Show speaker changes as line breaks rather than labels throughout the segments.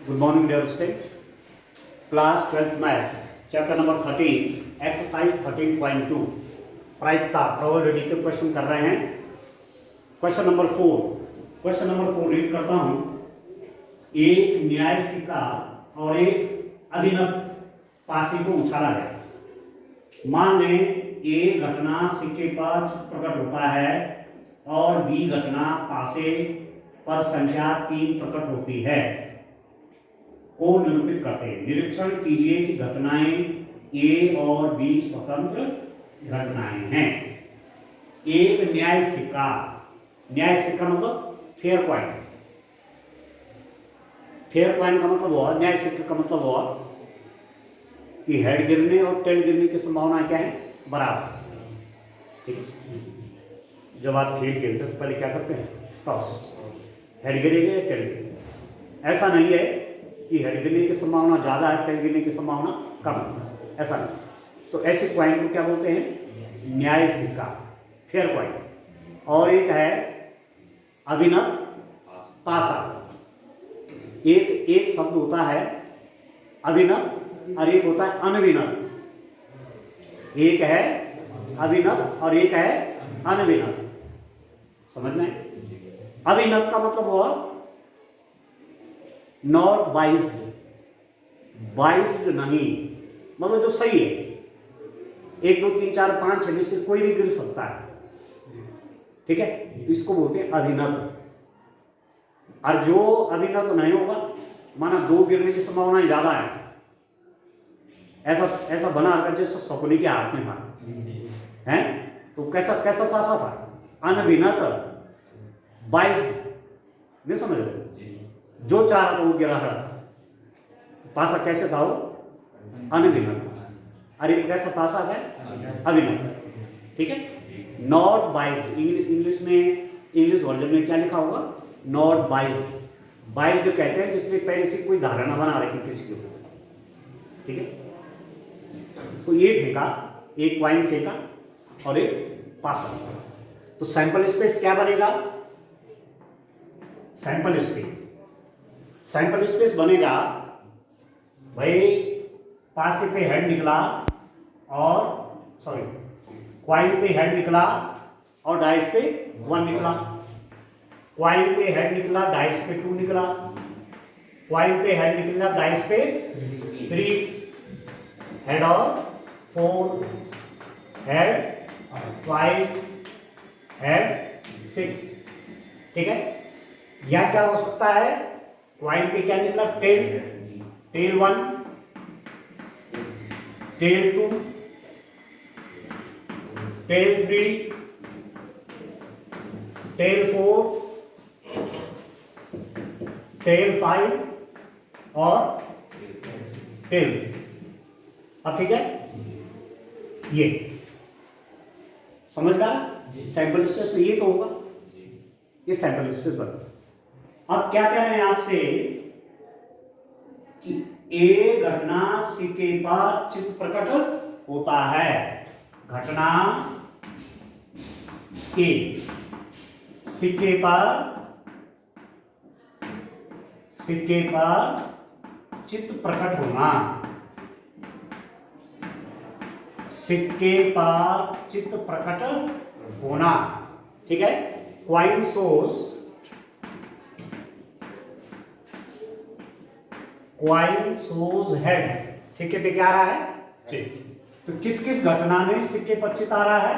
Good morning dear students. Class 12th Maths, chapter number 13, exercise 13.2 प्रायिकता probability के question कर रहे हैं. क्वेश्चन नंबर 4 रीड करता हूं. एक न्याय सिक्का और एक अभिनव पासी को उछाला गया. मान लें ए घटना सिक्के पर प्रकट होता है और बी घटना पासे पर संख्या 3 प्रकट होती है को निरूपित करते हैं. निरीक्षण कीजिए कि घटनाएं ए और बी स्वतंत्र घटनाएं हैं. एक न्याय सिक्का मतलब फेयर कॉइन. फेयर कॉइन का मतलब हुआ, न्याय सिक्के का मतलब हुआ कि हेड गिरने और टेल गिरने की संभावना क्या है, बराबर. ठीक है. जब आप खेल खेलते हैं तो पहले क्या करते हैं, टॉस. हेड गिरेगा या टेल गिरेगा. ऐसा नहीं है कि हेड गिरने की संभावना ज़्यादा है, टेल गिरने की संभावना कम है, ऐसा नहीं. तो ऐसे कॉइन को क्या बोलते हैं, न्याय सिक्का, फेयर कॉइन. और एक है अभिनव पासा. एक शब्द होता है अभिनव और एक होता है अनभिनव. एक है अभिनव और एक है अनभिनव. समझ में? अभिनव का मतलब हुआ नॉट बाइस्ड नहीं, मतलब जो सही है. 1 2 3 4 5 6 में से कोई भी गिर सकता है. ठीक है, तो इसको बोलते हैं अभिनव. और जो अभिनव नहीं होगा, माना 2 गिरने की संभावना ज्यादा है, ऐसा बना रखा जैसे सकुनी के हाथ में था है. तो कैसा पासा था, अनभिनव बाइस्ड. नहीं समझ रहे? जो चाह रहा था वो गिरा रहा था. पासा कैसे था, वो अनभिनव. अरे कैसा पासा है, अभिनव. ठीक है. नॉट बाइस्ड, इंग्लिश वर्जन में क्या लिखा होगा, नॉट बाइस्ड. बाइस्ड कहते हैं जिसमें पहले से कोई धारणा बना रही थी किसी के ऊपर. ठीक है. तो ये फेंका, एक कॉइन फेंका और एक पासा. तो सैंपल स्पेस क्या बनेगा, सैंपल स्पेस बनेगा भाई. पासे पे हेड निकला और कॉइन पे हेड निकला और डाइस पे 1 निकला. कॉइन पे हेड निकला, डाइस पे 2 निकला. कॉइन पे हेड निकला, डाइस पे 3. हेड और 4, हेड 5, हेड 6. ठीक है. या क्या हो सकता है, कॉइन पे क्या निकला, tail 1, tail 2, tail 3, tail 4, tail 5 और टेल 6. अब ठीक है, ये समझदार. सैंपल स्पेस में ये तो होगा, ये सैंपल स्पेस बना. अब क्या कह रहे हैं आपसे कि ए घटना सिक्के पर चित्र प्रकट होता है. घटना के सिक्के पर चित्र प्रकट होना. सिक्के पर चित्र प्रकट होना. ठीक है. Coin shows head. सिक्के पे क्या आ रहा है, चित्र. तो किस किस घटना में सिक्के पर चित्र आ रहा है,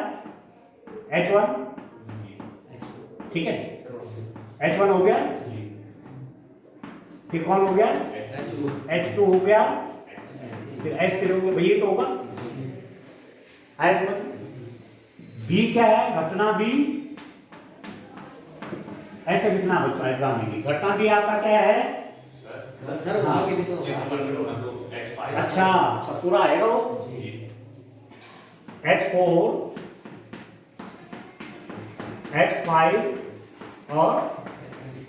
H1. ठीक है, H1 हो गया. फिर कौन हो गया, H2 हो गया. फिर H3 हो गया. भाई ये तो होगा. आया समझ? बी क्या है, घटना बी. ऐसे लिखना बच्चों एग्जाम में. घटना बी आपका क्या है, अच्छा पूरा आएगा वो. H4, H5 और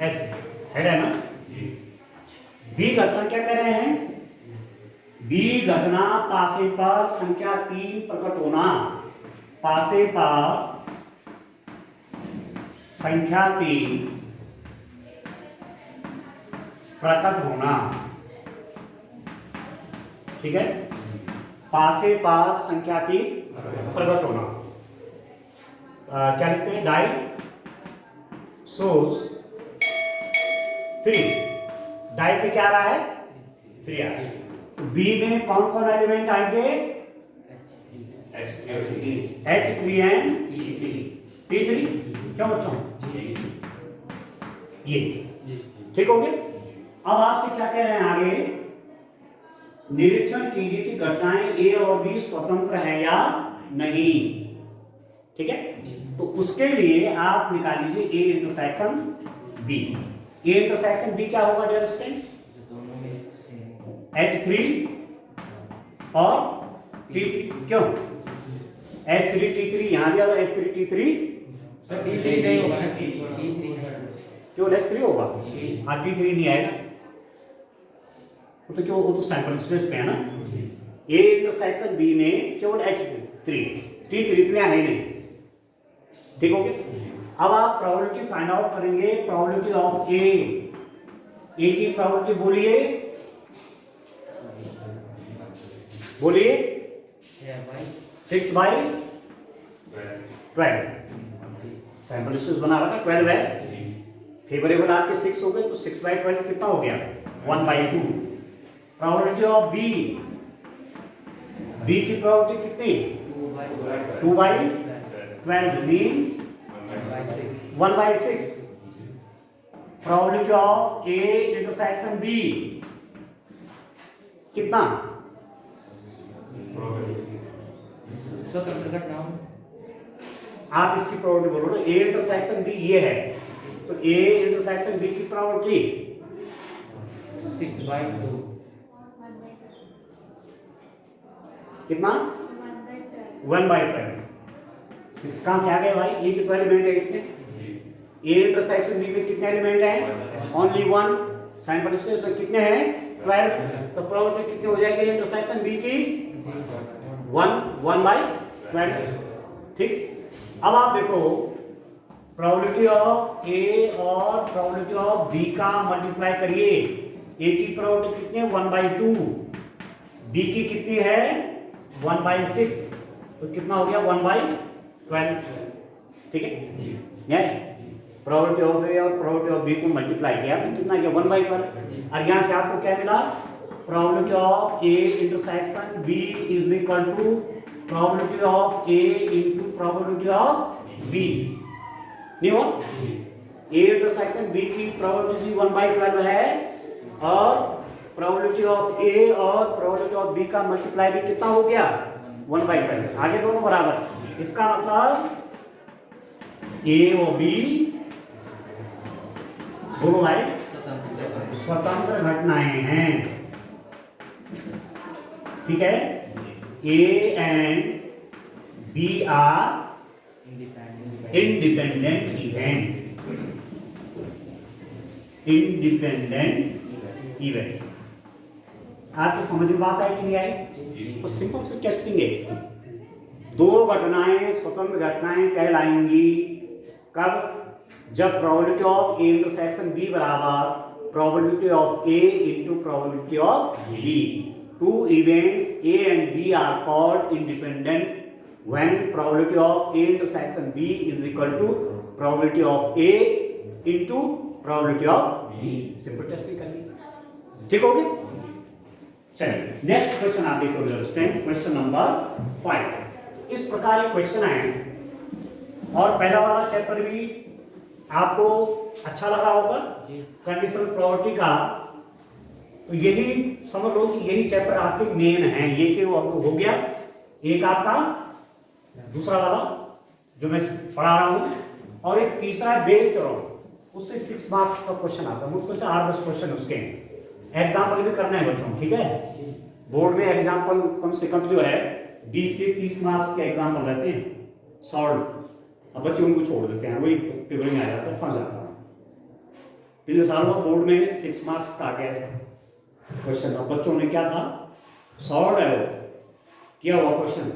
H6 हेड है ना. बी घटना क्या कह रहे हैं, बी घटना पासे पर संख्या 3 प्रकट होना. पासे पर संख्या 3 प्रकट होना. ठीक है, पासे पास संख्यातीत प्रकट होना। क्या लिखते हैं, डाई सोस 3, डाई पे क्या आ रहा है, 3 आ रहा है। बी में कौन कौन एलिमेंट आएंगे, H3 एंड T3। क्यों बच्चों, ये ठीक हो गया। अब आपसे क्या कह रहे हैं आगे, निरीक्षण कीजिए कि घटनाएं ए और बी स्वतंत्र हैं या नहीं। ठीक है, तो उसके लिए आप निकाल लीजिए A intersection B. A intersection B क्या होगा डियर स्टूडेंट, H3 और T3। क्यों, H3 T3 यहां भी और H3 T3
सर T3 नहीं होगा ना, T3 नहीं,
क्यों H3 होगा, हाँ T3 नहीं आएगा, तो क्यों, वो तो सैंपल स्पेस पे है ना। ए इंटरसेक्शन बी में केवल H3 T3 इतने है नहीं। ठीक हो गया। अब आप प्रोबेबिलिटी फाइंड आउट करेंगे, प्रोबेबिलिटी ऑफ ए की प्रोबेबिलिटी बोलिए, बोलिए 6/12। सैंपल स्पेस बना रखा 12 है, फेवरेबल आपके 6 हो गए तो 6/12 कितना हो गया, 1/2। प्रोबेबिलिटी ऑफ बी की प्रोबेबिलिटी कितनी, 2/12 means 1/6। Probability of A intersection B कितना,
स्वतंत्र घटना,
आप इसकी प्रोबेबिलिटी बोलो ना, ए इंटरसेक्शन बी ये है, तो ए इंटरसेक्शन बी की प्रोबेबिलिटी
6/2,
कितना, 1/12। 6 कहां से आ गए भाई, ए के तो एलिमेंट है इसमें, ए इंटरसेक्शन बी में कितने एलिमेंट हैं, ओनली 1। सैंपल स्पेस में कितने हैं, 12, तो प्रोबेबिलिटी कितनी हो जाएगी इंटरसेक्शन बी की, 1/12। ठीक, अब आप देखो प्रोबेबिलिटी ऑफ ए और प्रोबेबिलिटी ऑफ बी का मल्टीप्लाई करिए। ए की प्रोबेबिलिटी कितनी है, 1/2, बी की कितनी है, 1/6, तो कितना हो गया, 1/12। ठीक है, ये प्रोबेबिलिटी ऑफ ए और प्रोबेबिलिटी ऑफ बी को मल्टीप्लाई किया तो कितना गया, 1/12। और यहां से आपको क्या मिला, probability of A intersection B is equal to probability of A into probability of B. नहीं हो, ए इंटरसेक्शन बी की प्रोबेबिलिटी 1/12 है और प्रोबेबिलिटी ऑफ ए और प्रोबेबिलिटी ऑफ बी का मल्टीप्लाई भी कितना हो गया, 1/12। आगे दोनों बराबर, इसका मतलब ए और बी दोनों भाई स्वतंत्र घटनाएं हैं। ठीक है, A and B are independent events, independent events. आपकी समझ में बात आई कि नहीं आई, तो सिंपल से टेस्टिंग है इसकी। दो घटनाएं स्वतंत्र घटनाएं कहलाएंगी कब, जब probability of A intersection B बराबर probability of A into probability of B. Two events A and B are called independent when probability of A intersection B is equal to probability of A into probability of B. Simple testing करनी, ठीक हो गया। चलिए next question आप देखोगे student, question number 5। इस प्रकार के क्वेश्चन आए और पहला वाला चैप्टर भी आपको अच्छा लगा होगा कंडीशनल प्रॉपर्टी का, तो यही समझ लो कि यही चैप्टर आपके मेन है। ये कि हो गया एक आपका, दूसरा वाला जो मैं पढ़ा रहा हूं, और एक तीसरा बेस्ड करो, उससे 6 मार्क्स का क्वेश्चन आता है, मुश्किल से 8-10 क्वेश्चन उसके एग्जाम्पल भी करना है बच्चों। ठीक है, बोर्ड में एग्जाम्पल कम से कम जो है 20 से 30 मार्क्स के एग्जाम्पल रहते हैं सॉल्व, अब बच्चे उनको छोड़ देते हैं, वही पेपर में आ जाता है, फंस जाता है। पिछले साल में बोर्ड में 6 मार्क्स का आ गया ऐसा क्वेश्चन, अब बच्चों ने क्या था, सॉल्व है वो किया हुआ क्वेश्चन।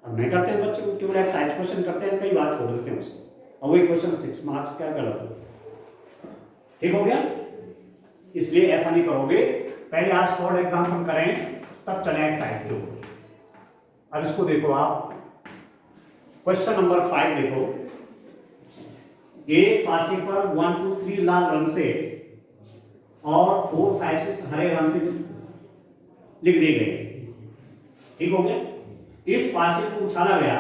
अब नहीं करते हैं बच्चे, केवल एक्सरसाइज क्वेश्चन करते हैं, कई बार छोड़ देते हैं उसको, और वही क्वेश्चन 6 मार्क्स का गलत है। ठीक हो गया, इसलिए ऐसा नहीं करोगे पहले आप शॉर्ट एग्जाम्पल करें तब चले एक्सरसाइज के ऊपर। अब इसको देखो आप, क्वेश्चन नंबर 5 देखो। एक पासे पर 1 2 3 लाल रंग से और 4 5 6 हरे रंग से लिख दिए गए, ठीक हो गया। इस पासे को उछाला गया,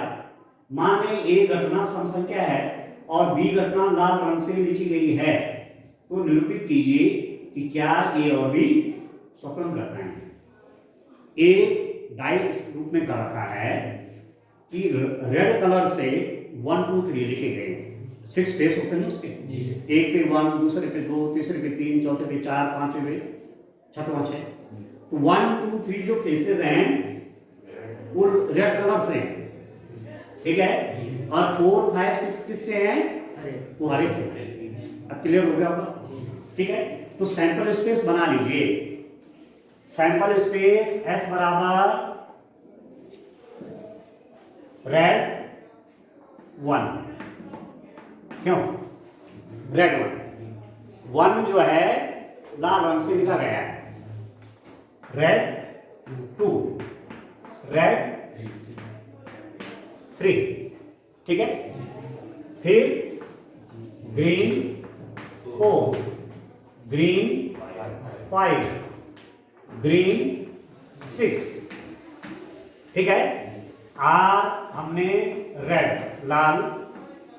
मान लें ए घटना सम संख्या है और बी घटना लाल रंग से लिखी गई है, तो निरूपित कीजिए कि क्या ए और बी स्वतंत्र घटनाएं हैं। ए डाई इस रूप में कर रखा है कि रेड कलर से 1 2 3 लिखे गए, 6 स्पेस होते हैं उसके, एक पे 1, दूसरे पे 2, तीसरे पे 3, चौथे पे 4, पांचवे पे छठवां 6। तो 1 2 3 जो फेसेस हैं वो रेड कलर से हैं, ठीक है। और 4 5 6 किससे हैं? वो हरे से। अब क्लियर हो गया होगा, ठीक है। तो सैंपल स्पेस बना लीजिए। सैंपल स्पेस S बराबर रेड 1, क्यों रेड 1 जो है लाल रंग से लिखा गया है, रेड 2, रेड 3, ठीक है। फिर ग्रीन 4, ग्रीन 5, ग्रीन 6, ठीक है। आर हमने रेड लाल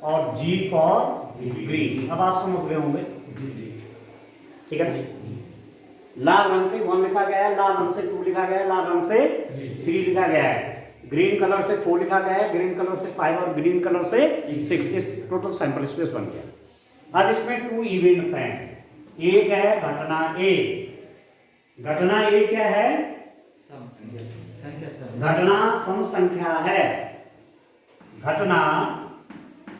और G फॉर ग्रीन। अब आप समझ गए होंगे, ठीक है। लाल रंग से 1 लिखा गया है, लाल रंग से 2 लिखा गया है, लाल रंग से 3 लिखा गया है, ग्रीन कलर से 4 लिखा गया है, ग्रीन कलर से 5 और ग्रीन कलर से 6। इस टोटल सैंपल स्पेस बन गया। अब इसमें 2 इवेंट्स हैं। एक है घटना ए। घटना ए क्या है? घटना सम संख्या है। घटना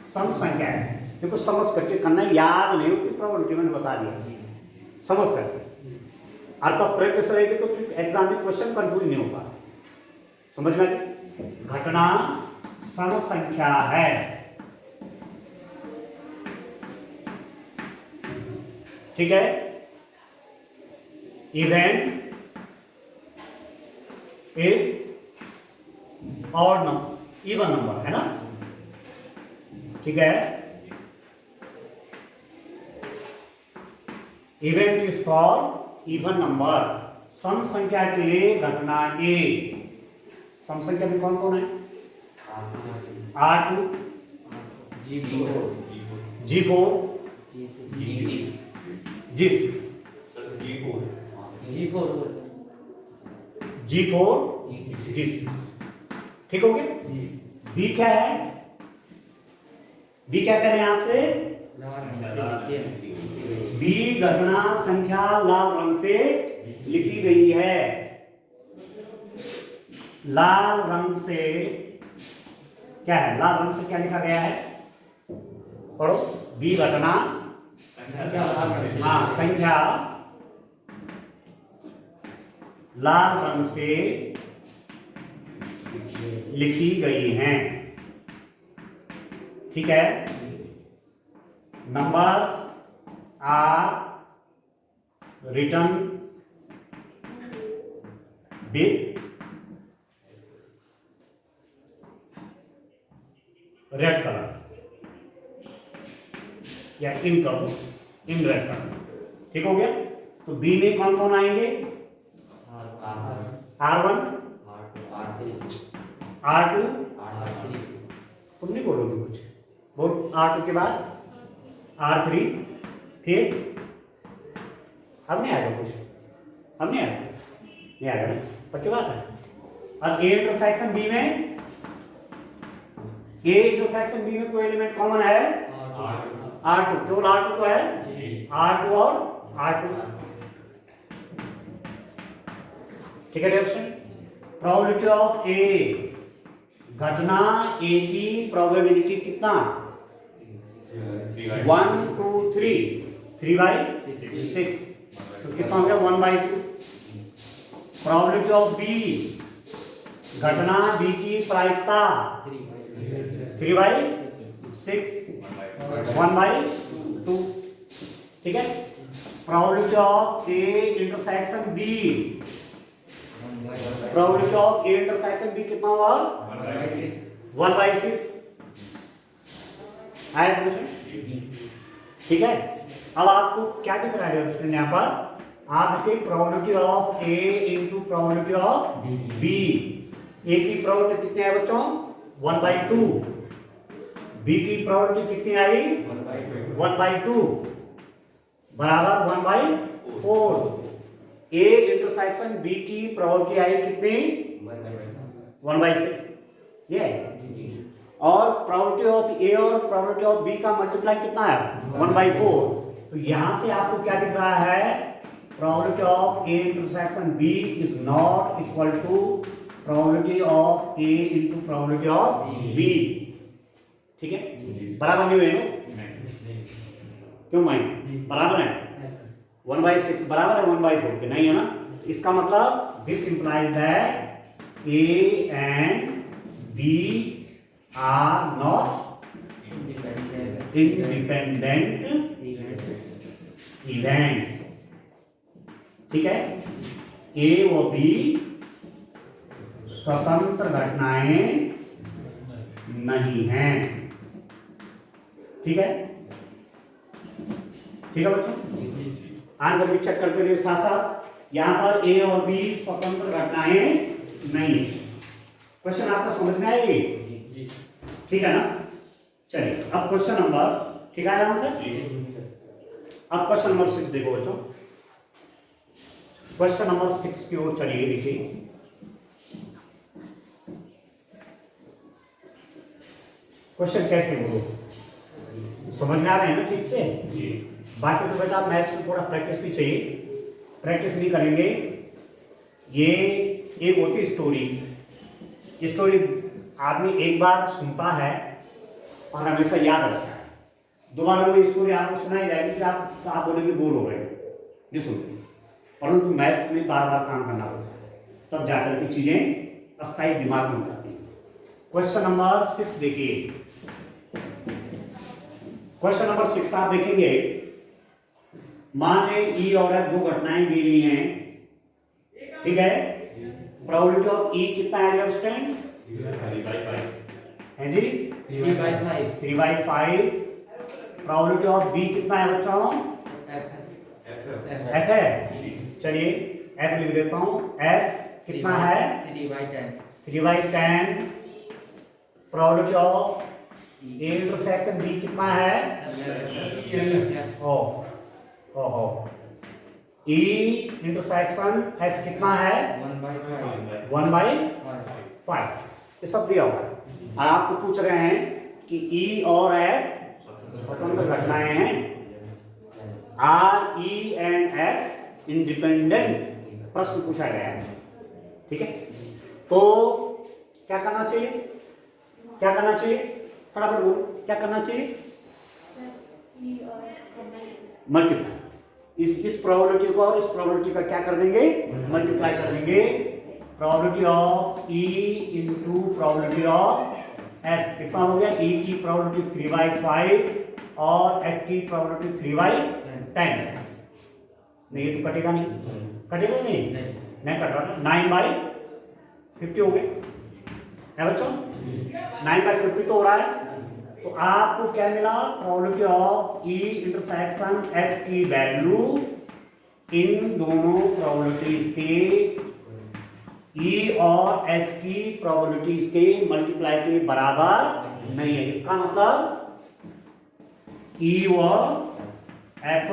सम संख्या है। देखो समझ करके करना, याद नहीं होती प्रोबेबिलिटी मैंने बता दिया, समझ करके। और तब प्रैक्टिस रहेगी तो फिर एग्जाम में क्वेश्चन कंफ्यूज नहीं होगा, समझ में। घटना सम संख्या है, ठीक है। Event is odd number, even number है ना, ठीक है। Event is for even number. सम संख्या के लिए घटना ए। सम संख्या में कौन कौन है? R2, G4, G6, G4, G6, ठीक हो गया। बी क्या है? बी क्या करें आपसे? बी घटना संख्या लाल रंग से लिखी गई है। लाल रंग से क्या है? लाल रंग से क्या लिखा गया है? पढ़ो। बी घटना संख्या लाल रंग से लिखी गई हैं, ठीक है। Numbers are written with red colour या इन कर दो, इन रेड कलर, ठीक हो गया। तो बी में कौन कौन आएंगे? R1, R2, तुम नहीं बोलोगे कुछ, बोल। R2 के बाद R3, फिर अब नहीं आएगा कुछ, अब नहीं आएगा, नहीं आएगा ना, पक्की बात है। और A इंटरसेक्शन B में, A इंटरसेक्शन B में कोई एलिमेंट कॉमन है? R2, केवल R2 तो है, R2 और R2, ठीक है। डायरेक्शन प्रोबेबिलिटी ऑफ ए, घटना ए की प्रोबेबिलिटी कितना? 1 2 3, 3/6, तो कितना हो गया? 1/2। प्रोबेबिलिटी ऑफ बी, घटना बी की प्रायिकता 3/6, 1/2, ठीक है। Probability of A intersection B, probability of A intersection B कितना हुआ? 1/6 आया समझ में? ठीक है। अब आपको क्या दिख रहा है स्टूडेंट यहाँ पर? आपके probability of A into probability of B. A की प्रोबेबिलिटी कितनी है बच्चों? 1/2। बी की प्रोबेबिलिटी कितनी आई? 1/2 बराबर 1/4। ए इंटरसेक्शन बी की प्रोबेबिलिटी आई कितनी? 1/6। ये है। और प्रोबेबिलिटी ऑफ ए और प्रोबेबिलिटी ऑफ बी का मल्टीप्लाई कितना है? 1/4। तो यहां से आपको क्या दिख रहा है? Probability of A intersection B is not equal to probability of A into probability of B. ठीक है, बराबर नहीं हुए ना? क्यों भाई? बराबर है 1/6 बराबर है 1/4 के? नहीं है ना? इसका मतलब this implies that A and B are not independent events. ठीक है, ए व बी स्वतंत्र घटनाएं नहीं हैं। ठीक है, ठीक है बच्चों, आंसर भी चेक करते रहिए साथ साथ। यहां पर ए और बी स्वतंत्र घटनाएं नहीं है। क्वेश्चन आपका समझ में आएगी? ठीक है ना? चलिए अब क्वेश्चन नंबर, ठीक है आंसर? अब क्वेश्चन नंबर 6 देखो बच्चों। क्वेश्चन नंबर 6 की ओर चलिए, देखिए क्वेश्चन कैसे बोलो, समझ में आ रहे हैं ना ठीक से? बाकी तो बेटा मैथ्स में थोड़ा प्रैक्टिस भी चाहिए, प्रैक्टिस नहीं करेंगे। ये एक होती स्टोरी, स्टोरी आदमी एक बार सुनता है और हमेशा याद रखता है। दोबारा वो स्टोरी आपको सुनाई जाएगी कि आप बोलेंगे बोर हो गए ये सुनते, परंतु मैथ्स में बार बार काम करना होता है, तब जाकर के चीजें अस्थायी दिमाग में उतरती हैं। क्वेश्चन नंबर 6 देखिए। क्वेश्चन नंबर 6 आप देखेंगे, मान लें ई और एफ दो घटनाएं दी गई हैं। ठीक है, प्रोबेबिलिटी ऑफ ई कितना है डियर स्टूडेंट? 3/5 है जी, 3/5। प्रोबेबिलिटी ऑफ बी कितना है बच्चों? एफ है। चलिए एफ लिख देता हूं। एफ कितना है? 3/10। Probability of A intersection B कितना है? ओहो, ई इंटरसेक्शन एफ कितना है? 1/5। ये सब दिया हुआ है और आपको पूछ रहे हैं कि ई और एफ स्वतंत्र घटनाएं हैं। R E and F independent प्रश्न पूछा गया है। ठीक है, तो क्या करना चाहिए? क्या करना चाहिए? फटाफट बोलो, क्या करना चाहिए? मल्टीप्लाई। इस प्रोबेबिलिटी को और इस प्रोबेबिलिटी का क्या कर देंगे? मल्टीप्लाई कर देंगे। Probability of E into probability of F कितना हो गया? ई की प्रोबेबिलिटी 3/5 और एफ की प्रोबेबिलिटी 3/10। नहीं ये तो कटेगा नहीं, कटेगा नहीं कट रहा। 9/50 हो गए है बच्चों, 9/50 तो हो रहा है। तो आपको क्या मिला? Probability of E intersection F की वैल्यू इन दोनों प्रोबेबिलिटीज के, ई और एफ की प्रोबेबिलिटीज के मल्टीप्लाई के बराबर नहीं है। इसका मतलब ई व एफ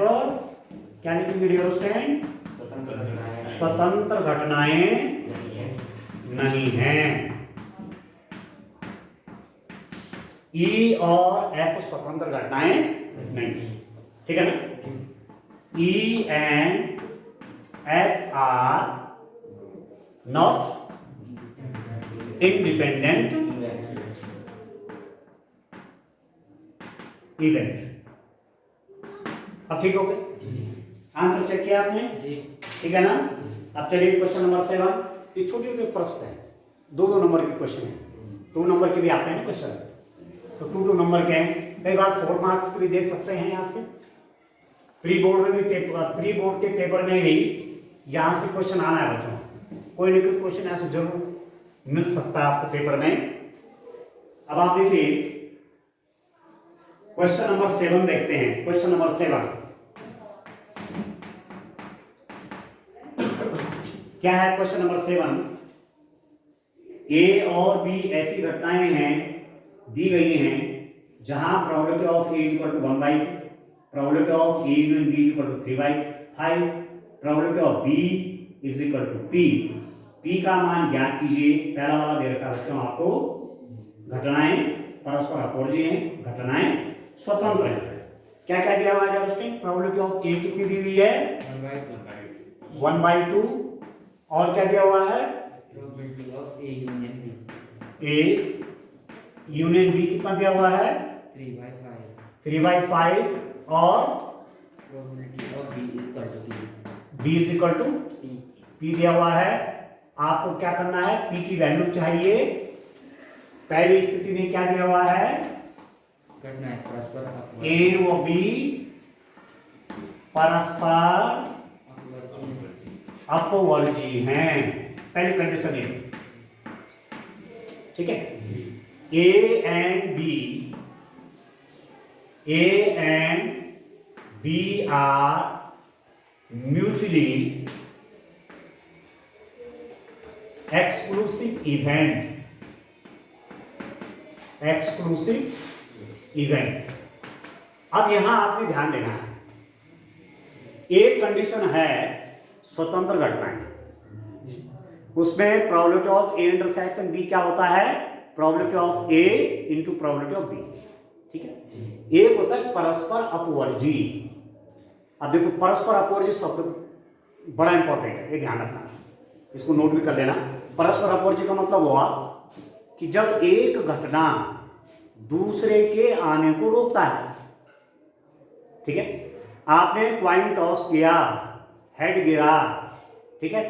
क्या लिखेंगे डियर स्टूडेंट? स्वतंत्र घटनाएं नहीं हैं। ई और एफ स्वतंत्र घटनाएं नहीं, ठीक है ना? E and F R not independent event. अब ठीक हो गए? आंसर चेक किया आपने? ठीक है ना? अब चलिए क्वेश्चन नंबर 7। ये छोटे छोटे प्रश्न है, 2 नंबर के क्वेश्चन है। 2 नंबर के भी आते हैं ना क्वेश्चन, तो 2 नंबर के हैं। कई बार 4 मार्क्स के भी दे सकते हैं यहाँ से। प्री बोर्ड के पेपर में भी यहाँ से क्वेश्चन आना है बच्चों, कोई ना कोई क्वेश्चन ऐसे जरूर मिल सकता है आपको पेपर में। अब आप देखिए क्वेश्चन नंबर 7 देखते हैं। क्वेश्चन नंबर 7 क्या है? क्वेश्चन नंबर 7, ए और बी ऐसी घटनाएं हैं दी गई हैं जहां probability of A equal to 1/2, probability of A union B equal to 3/5, probability of B is equal to P. P का मान ज्ञात कीजिए। पहला वाला दे रखा बच्चों आपको, घटनाएं परस्पर अपोजिट हैं, घटनाएं स्वतंत्र हैं। क्या क्या दिया हुआ है दोस्तों? प्रोबेबिलिटी ऑफ ए कितनी दी हुई है? 1/2। और क्या दिया हुआ है?
Probability of A union B.
A union B कितना दिया हुआ है? 3/5। और
probability of B is equal to P.
B is equal to
P.
P दिया हुआ है। आपको क्या करना है? पी की वैल्यू चाहिए। पहली स्थिति में क्या दिया हुआ है?
घटना है परस्पर
ए और बी परस्पर अपवर्जी हैं, पहली कंडीशन ये, ठीक है। A and B are mutually exclusive events. अब यहां आपने ध्यान देना है, एक कंडीशन है स्वतंत्र घटनाएं, उसमें probability of A intersection B क्या होता है? Probability of A into probability of B, ठीक है। एक होता है परस्पर अपवर्जी। अब देखो परस्पर अपवर्जी शब्द बड़ा इंपॉर्टेंट है, ये ध्यान रखना, इसको नोट भी कर लेना। परस्पर अपवर्जी का मतलब हुआ कि जब एक घटना दूसरे के आने को रोकता है, ठीक है। आपने क्वाइन टॉस किया, हेड गिरा, ठीक है,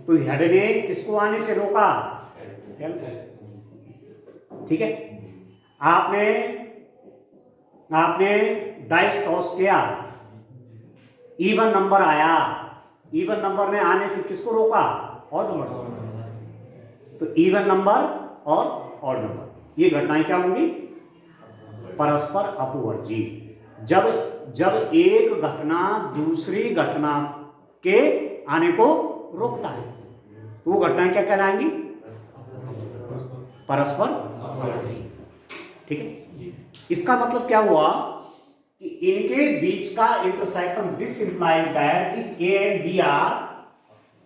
तो हेड ने किसको आने से रोका? ठीक है। आपने डाइस टॉस किया, इवन नंबर आया, इवन नंबर ने आने से किसको रोका? Odd number. तो इवन नंबर और ऑड नंबर, ये घटनाएं क्या होंगी? परस्पर अपवर्जी। जब एक घटना दूसरी घटना के आने को रोकता है तो वो घटनाएं क्या कहलाएंगी? परस्पर अपवर्जी, ठीक है। इसका मतलब क्या हुआ कि इनके बीच का intersection, this implies that if A and B are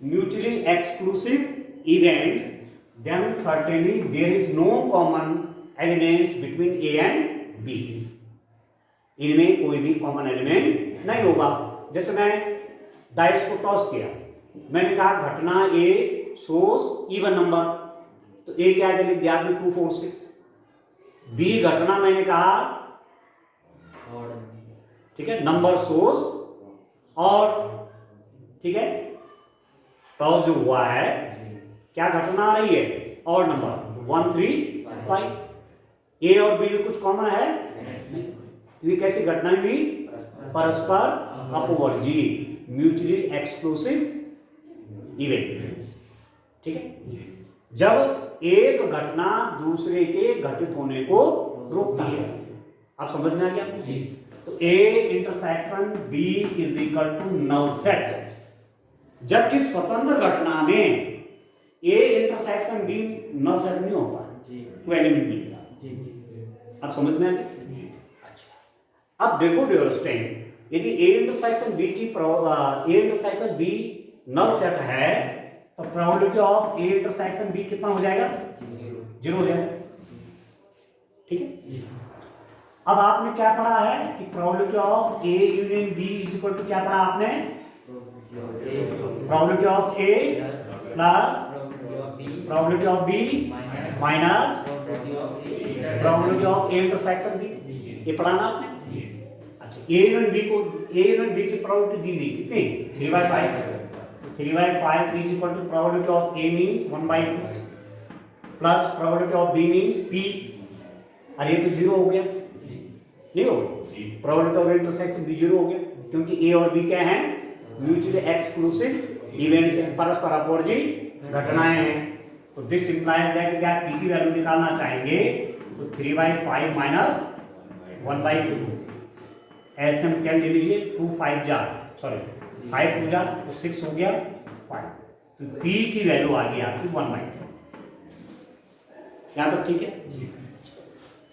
mutually exclusive events, then certainly there is no common elements between A and B. इनमें कोई भी कॉमन एलिमेंट नहीं होगा। जैसे मैं डाइस को टॉस किया, मैंने कहा घटना ए शोज इवन नंबर, तो ए क्या लिख दिया आपने? 2, 4, 6। बी घटना मैंने कहा, ठीक है, नंबर शोज और, ठीक है, टॉस जो हुआ है क्या घटना आ रही है? और नंबर 1, 3, 5। ए और बी में कुछ कॉमन है? ये कैसी घटनाएं हुई? परस्पर अपवर्जी, म्यूचुअली एक्सक्लूसिव इवेंट, ठीक है। जब एक घटना दूसरे के घटित होने को रोकती है, आप समझ में आ गया? तो A intersection B is equal to null set. जबकि स्वतंत्र घटना में A intersection B null set नहीं होता, कोई एलिमेंट नहीं होता। आप समझ में आ गया? अच्छा, अब देखो डियर स्टूडेंट, यदि A intersection B null set है तो probability of A intersection B कितना हो जाएगा? 0 हो जाएगा, ठीक है। अब आपने क्या पढ़ा है कि probability of A union B is equal to, क्या पढ़ा आपने? Probability of A plus probability of B minus probability of A intersection B, ये पढ़ा ना आपने? अच्छा, ए यूनियन बी की प्रोबेबिलिटी दी हुई कितनी? 3/5। 3/5 is equal to probability of A means 1/2 plus probability of B means P। और ये तो 0 हो गया, नहीं हो? प्रोबेबिलिटी ऑफ इंटरसेक्शन भी 0 हो गया, क्योंकि ए और बी क्या है, म्यूचुअली एक्सक्लूसिव इवेंट्स हैं, परस्पर अपोजी घटनाएं हैं। तो दिस इंप्लाइज दैट क्या पी की वैल्यू निकालना चाहेंगे तो 3/5 माइनस 1/2 एलसीएम क्या ले लीजिए, 2 5 जा सॉरी 5 2 जा तो 6 हो गया 5, तो पी की वैल्यू आ गई आपकी 1/2। यहाँ तक ठीक है।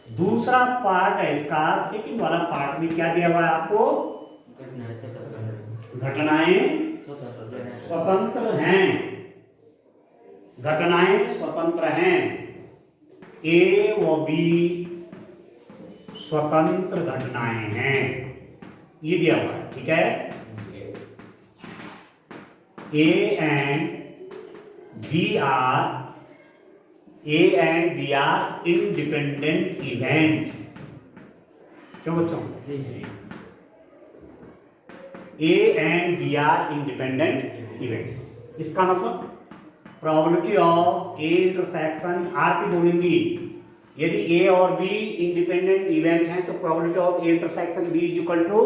दूसरा पार्ट है इसका, सेकंड वाला पार्ट में क्या दिया हुआ है आपको, घटनाएं स्वतंत्र हैं, घटनाएं स्वतंत्र हैं, ए व बी स्वतंत्र घटनाएं हैं, ये दिया हुआ है, ठीक है। A and B are independent events, क्यों बच्चों, A and B are independent events. इसका मतलब probability of A intersection Aarti बोलेंगी, यदि ए और बी इंडिपेंडेंट इवेंट हैं तो probability of A intersection B is equal to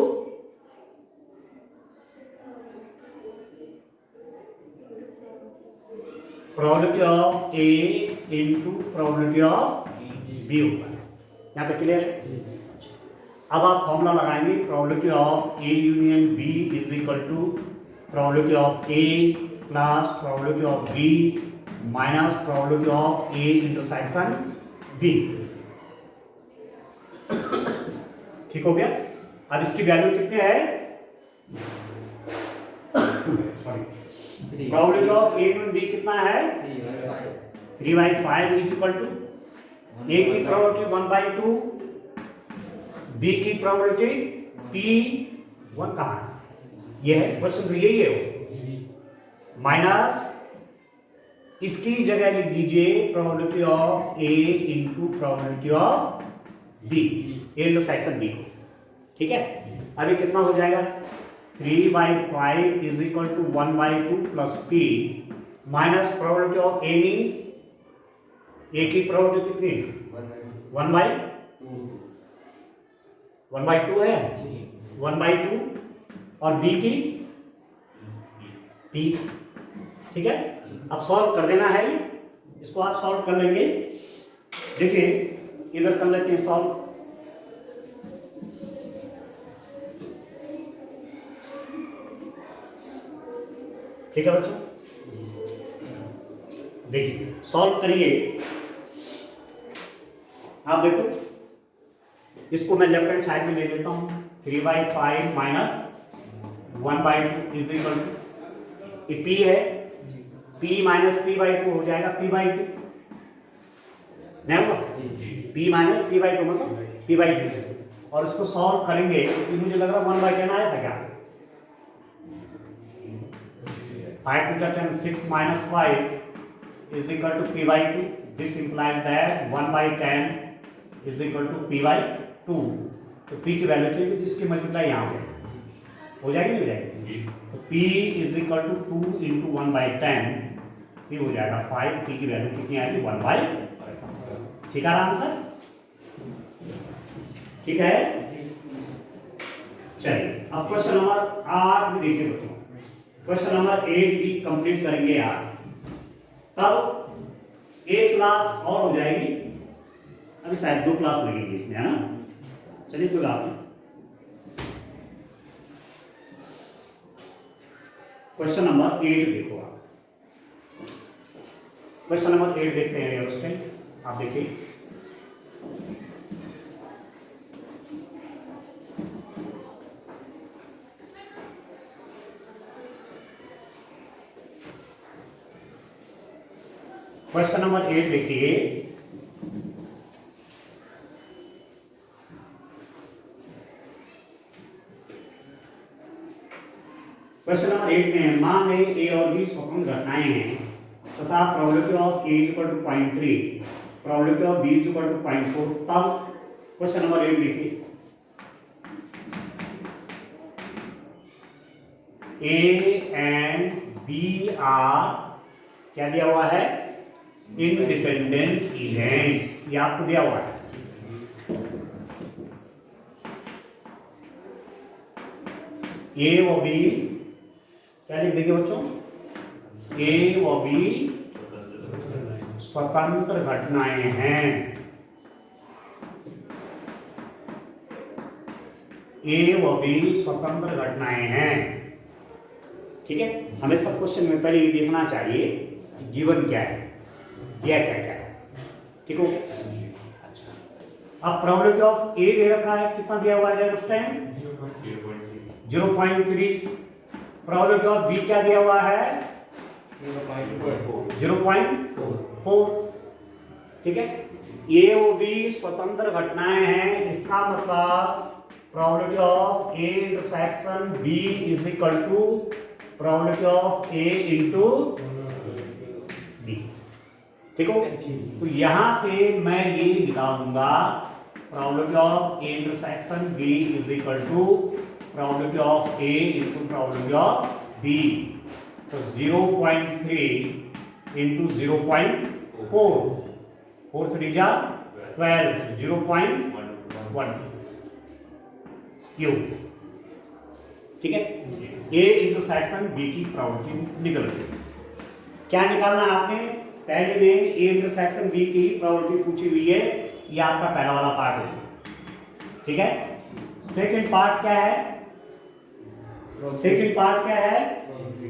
probability of A into probability of B होगा। यहाँ पे क्लियर है। अब आप फॉर्मूला लगाएंगे, probability of A union B is equal to probability of A plus probability of B minus probability of A intersection B. ठीक हो गया। अब इसकी वैल्यू कितनी है, sorry probability of A union B कितना है, 3/5 इज इक्वल टू ए की प्रोबेबिलिटी 1/2, बी की प्रोबेबिलिटी P1 कहाँ है, ये है क्वेश्चन, तो यही है, माइनस इसकी जगह लिख दीजिए probability of A into probability of B, A intersection B को, ठीक है। अभी कितना हो जाएगा, 3/5 is equal to 1/2 plus P minus probability of A means A की प्रोबेबिलिटी कितनी, 1/2 है, 1/2 और बी की P, ठीक है। अब सॉल्व कर देना है, इसको आप सॉल्व कर लेंगे। देखिए इधर कर लेते हैं सॉल्व, ठीक है बच्चों। देखिए सॉल्व करिए, आप देखो इसको मैं लेफ्ट हैंड साइड में ले लेता हूं, 3/5 माइनस 1/2 इज इक्वल टू, ये P है, P माइनस P/2 हो जाएगा P/2, नहीं होगा, P माइनस P/2 मतलब P/2, और इसको सॉल्व करेंगे तो मुझे लग रहा 1/10 आया था क्या, 5 to the 10 6 minus 5 is equal to P/2, this implies that 1/10 is equal to P/2, तो P की वैल्यू चाहिए तो इसकी मल्टीप्लाई यहाँ हो जाएगी, नहीं हो जाएगी, तो P is equal to 2 into 1/10, ये हो जाएगा 5, P की वैल्यू कितनी आएगी 1/5, ठीक है आंसर, ठीक है। चलिए अब क्वेश्चन नंबर 8 में देखिए बच्चों, क्वेश्चन नंबर 8 भी कंप्लीट करेंगे आज, तब एक क्लास और हो जाएगी, अभी शायद 2 क्लास लगेगी इसमें, है ना। चलिए कोई बात नहीं। क्वेश्चन नंबर 8 देखो आप, क्वेश्चन नंबर 8 देखते हैं उसके, आप देखिए क्वेश्चन नंबर 8 देखिए, क्वेश्चन नंबर 8 में मान लें ए और बी स्वतंत्र घटनाएं हैं तथा probability of A equal to 0.3, probability of B equal to 0.4, तब क्वेश्चन नंबर 8 देखिए, ए एंड बी आर क्या दिया हुआ है, इंडिपेंडेंट इवेंट्स, ये आपको दिया हुआ है। ए व बी क्या लिख देंगे बच्चों? ए व बी स्वतंत्र घटनाएं हैं। ए व बी स्वतंत्र घटनाएं हैं। ठीक है, हमें सब क्वेश्चन में पहले ये देखना चाहिए कि गिवन क्या है, दिया क्या क्या है। ठीक हो? अच्छा, अब प्रोबेबिलिटी ऑफ ए दे रखा है, कितना दिया हुआ है उस टाइम? 0.3। प्रोबेबिलिटी ऑफ बी क्या दिया हुआ है? 0.4। ठीक है, ए ओ बी स्वतंत्र घटनाएं हैं, इसका मतलब probability of A intersection B is equal to probability of A into B. ठीक हो गया? तो यहां से मैं ये निकाल दूंगा probability of A intersection B is equal to probability of A into probability of B. तो 0.3 इंटू 0.4, 4 3 जा 12, 0.1 क्यू। ठीक है, ए इंटरसेक्शन बी की प्रोबेबिलिटी निकल गई। क्या निकालना है आपने? पहले में ए इंटरसेक्शन बी की प्रोबेबिलिटी पूछी हुई है, ये आपका पहला वाला पार्ट है। ठीक है, सेकंड पार्ट क्या है? सेकंड पार्ट क्या है?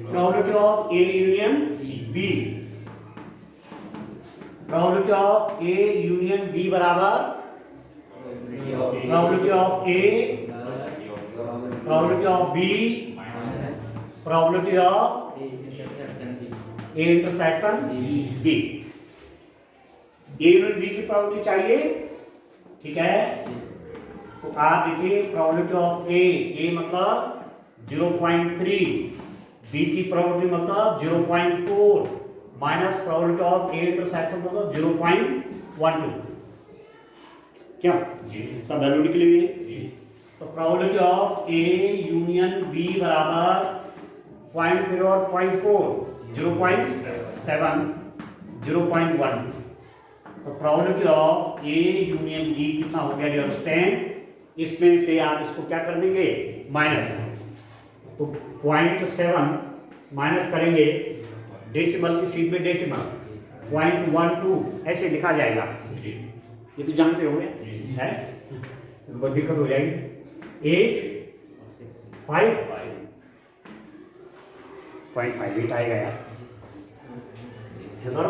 Probability of A union B. Probability of A union B बराबर probability of A, probability of B, probability of A intersection B. A union B की प्रोबेबिलिटी चाहिए। ठीक है, तो आप देखिए प्रोबेबिलिटी ऑफ ए मतलब 0.3, बी की प्रोबेबिलिटी मतलब 0.4 minus probability of A intersection मतलब 0.12। क्या सब वैल्यू निकली हुई है? तो probability of A union B बराबर 0.3 और 0.4, 0.7, 0.1। तो probability of A union B कितना हो गया डियर स्टूडेंट? इसमें से आप इसको क्या कर देंगे? माइनस। तो 0.7 माइनस करेंगे, डेसिमल की सीट में डेसिमल 0.12 ऐसे लिखा जाएगा। ये तो जानते हो है, तो बहुत दिक्कत हो जाएगी। 8.5 आएगा यार, है सर?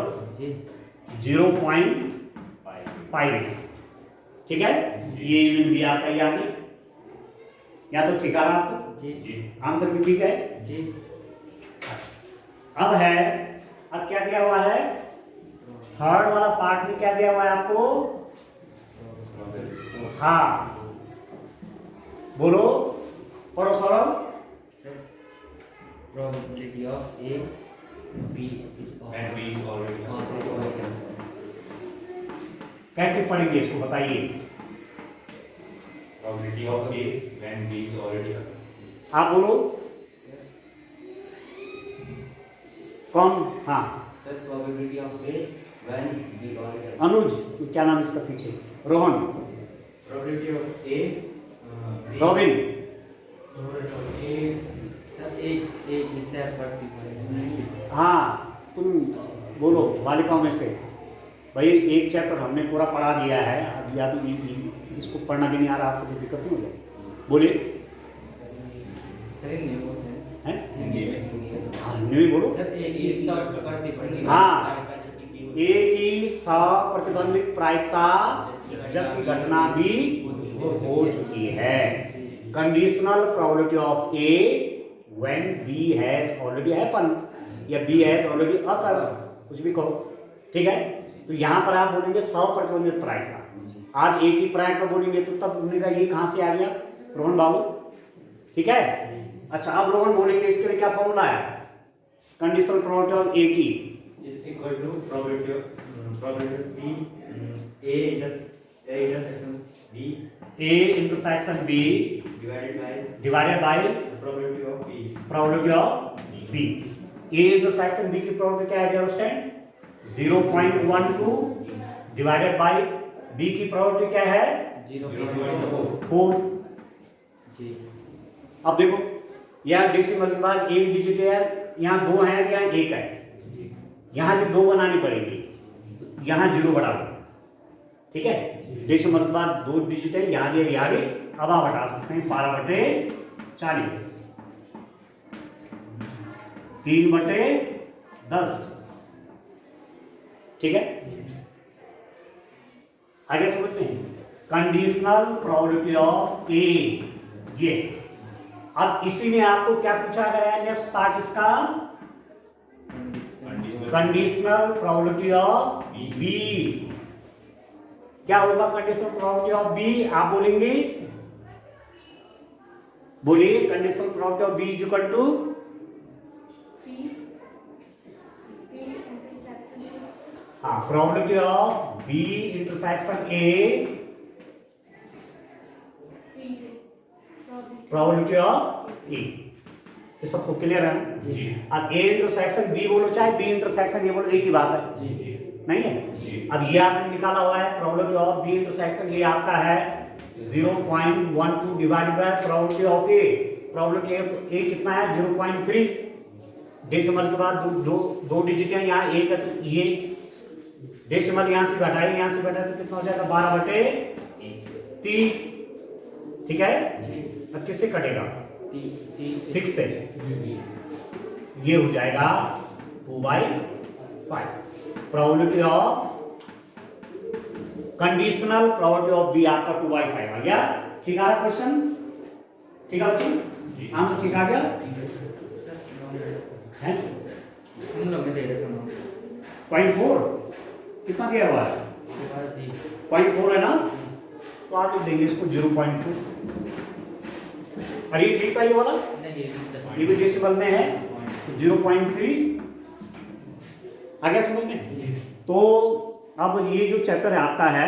0.5। ठीक है, ये यूनियन बी आपका याद है या तो ठीक है आपको? आंसर भी ठीक है जी। अब है, अब क्या दिया हुआ है? थर्ड वाला पार्ट में क्या दिया हुआ है आपको? हाँ बोलो, पढ़ो Saurabh.
Probability of A B
and B is already
कैसे पढ़ेंगे इसको बताइए?
probability of A when B is already
आप बोलो कौन? हाँ
sir probability of A when B already.
Anuj, क्या नाम इसका पीछे? Rohan,
probability of A
Robin,
sir एक विषय पर
हाँ तुम बोलो बालिकाओं में से। भाई एक चैप्टर हमने पूरा पढ़ा दिया है, अब या तो इसको पढ़ना भी नहीं आ रहा आपको तो दिक्कत नहीं हो जाए। बोलिए
सर
हैं?
हिंदी में
हाँ हिंदी में बोलो।
सर एक ही सब प्रतिबंधित
हाँ, एक ही सप्रतिबंधित प्रायिकता जबकि घटना भी हो चुकी है। Conditional probability of A when B has already happen या बी हैज ऑलरेडी अकर, कुछ भी कहो। ठीक है, तो यहाँ पर आप बोलेंगे सप्रतिबंधित प्रायिकता। आप एक ही प्रायिकता बोलेंगे तो तब बोलेगा ये कहाँ से आ गया रोहन बाबू? ठीक है, अच्छा अब रोहन बोलेंगे इसके लिए क्या फॉर्मूला है? कंडीशनल प्रोबेबिलिटी ऑफ ए की
is equal to probability of B A intersection B,
A intersection B
divided by
probability
probability of B.
Probability of B. A intersection B की प्रोबेबिलिटी क्या है dear student? 0.12 divided by B की probability क्या है?
0.4
4।
जी।
अब देखो यहाँ decimal के बाद एक डिजिट है, यहाँ 2 है, यहाँ 1 है, यहाँ भी 2 बनानी पड़ेगी, यहाँ 0 बढ़ा दो, ठीक है। डेसिमल के बाद 2 डिजिट है, यहाँ भी यहाँ भी। अब आप हटा सकते हैं 12/40, 3/10, ठीक है। आगे समझते हैं कंडीशनल प्रोबेबिलिटी ऑफ ए, ये। अब इसी में आपको क्या पूछा गया है, नेक्स्ट पार्ट इसका, कंडीशनल प्रोबेबिलिटी ऑफ बी। क्या होगा कंडीशनल प्रोबेबिलिटी ऑफ बी? आप बोलेंगे, बोलिए, conditional probability of B is equal to हाँ, probability of B intersection A, probability of A. ये सबको क्लियर है ना?
जी।
अब ए इंटरसेक्शन बी बोलो चाहे बी इंटरसेक्शन ए बोलो, एक ही बात है,
जी।
नहीं है?
जी।
अब ये आपने निकाला हुआ है प्रोबेबिलिटी ऑफ बी इंटरसेक्शन, ये आपका है 0.12 divided by probability of A. Probability A कितना है? 0.3। डेसिमल के बाद दो डिजिट है, यहाँ 1 है, तो ये डेसिमल यहाँ से घटाए, यहाँ से घटाए तो कितना हो जाएगा? 12/30, ठीक है। अब किससे कटेगा? 6 से, ये हो जाएगा 2/5। Probability of conditional probability of B आपका 2/5 आ गया। ठीक आ रहा क्वेश्चन? ठीक है बच्चे, आंसर ठीक आ गया है?
हम लोग में दे रहे थे
0.4 कितना दिया हुआ है?
जी
0.4 है ना, तो आप लिख देंगे इसको 0.4। अरे ठीक था ये वाला,
नहीं,
ये भी डेसिमल में है, 0.3 आ गया समझ में? तो अब ये जो चैप्टर आपका है,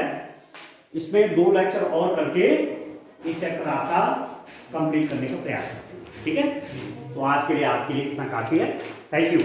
इसमें 2 लेक्चर और करके ये चैप्टर आपका कंप्लीट करने का प्रयास करें, ठीक है। तो आज के लिए आपके लिए इतना काफी है। Thank you.